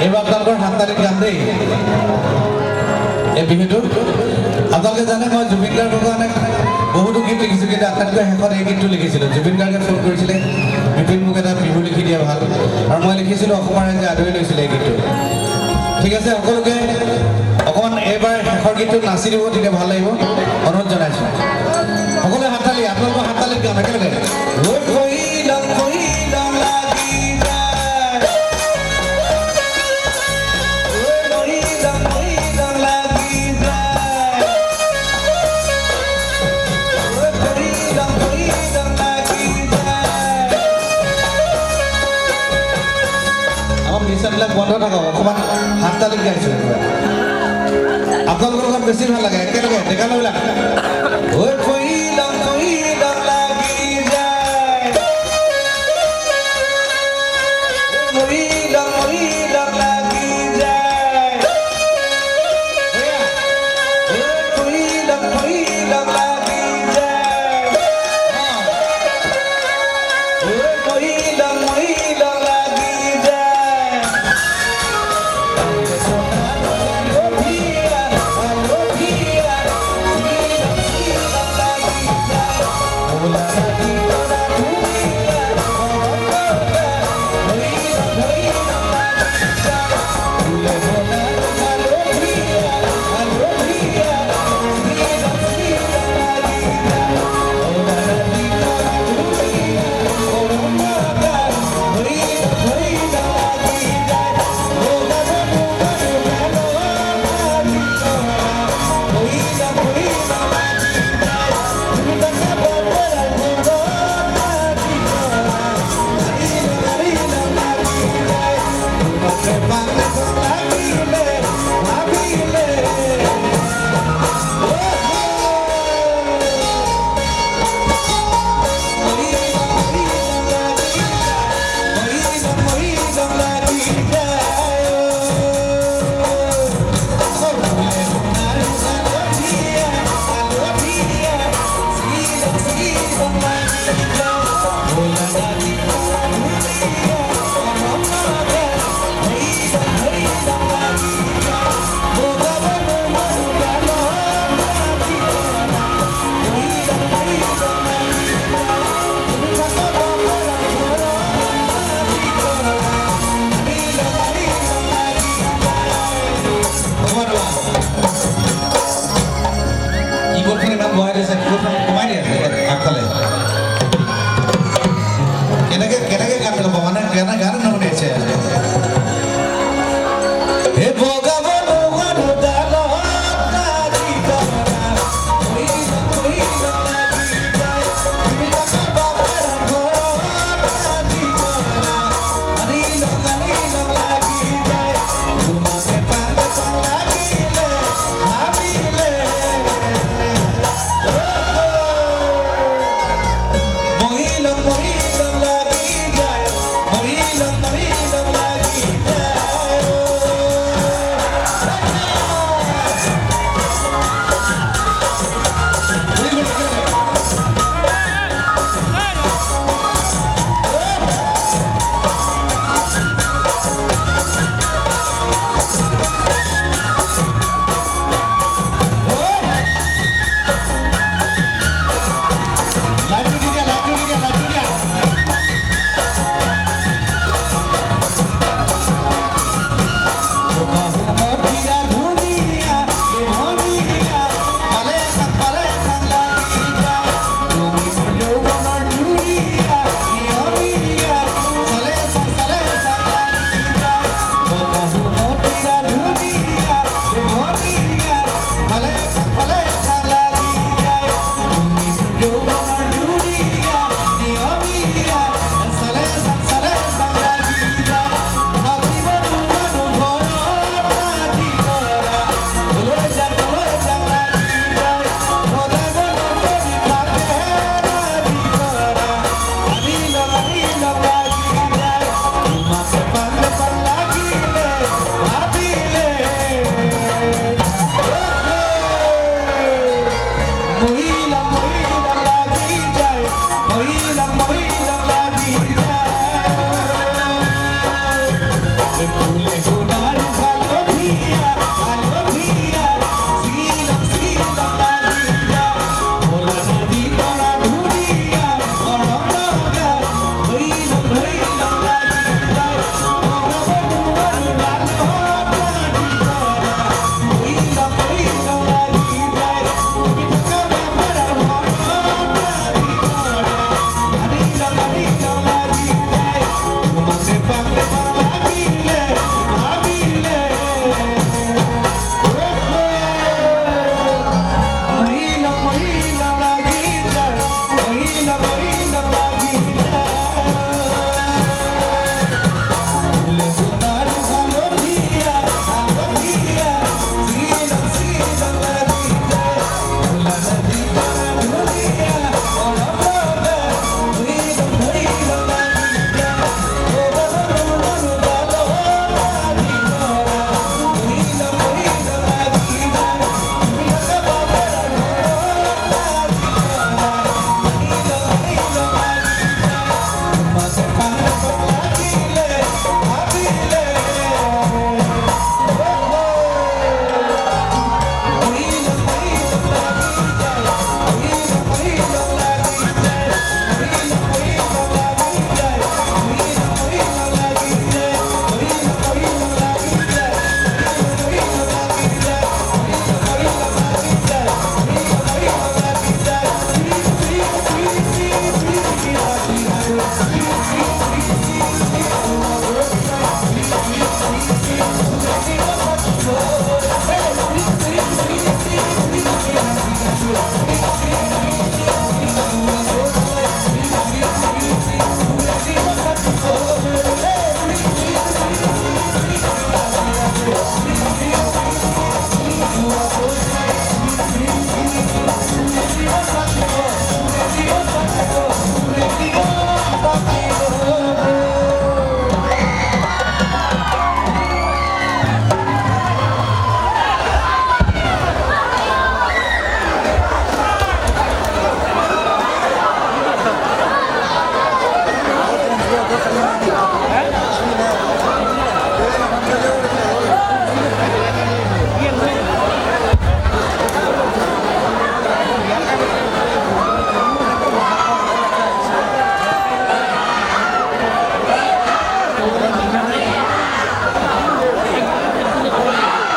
এইবাৰ আপোনালোকৰ সাততালিত গান দেই এই বিহুটো আপোনালোকে জানে মই জুবিন গাৰ্গৰ কাৰণে বহুতো গীত লিখিছোঁ কিন্তু আটাইতকৈ শেষত এই গীতটো লিখিছিলোঁ জুবিন গাৰ্গে ফোন কৰিছিলে বিপিন মোক এটা বিহু লিখি দিয়া ভাল আৰু মই লিখিছিলোঁ অসমৰ ৰাইজে আদৰি লৈছিলে এই গীতটো ঠিক আছে সকলোকে অকণমান এইবাৰ শেষৰ গীতটো নাচি দিব তেতিয়া ভাল লাগিব অনুৰোধ জনাইছোঁ সকলোৱে হাততালি আপোনালোকৰ হাততালিত গাম একেলগে নিচাবিলাক বন্ধ থাকক অকণমান হাততালিত গাইছোঁ আপোনালোকৰ লগত বেছি ভাল লাগে একেলগে ডেকা ল'বিলাক কেনেকৈ গান গাব মানে গান নুশুনিছে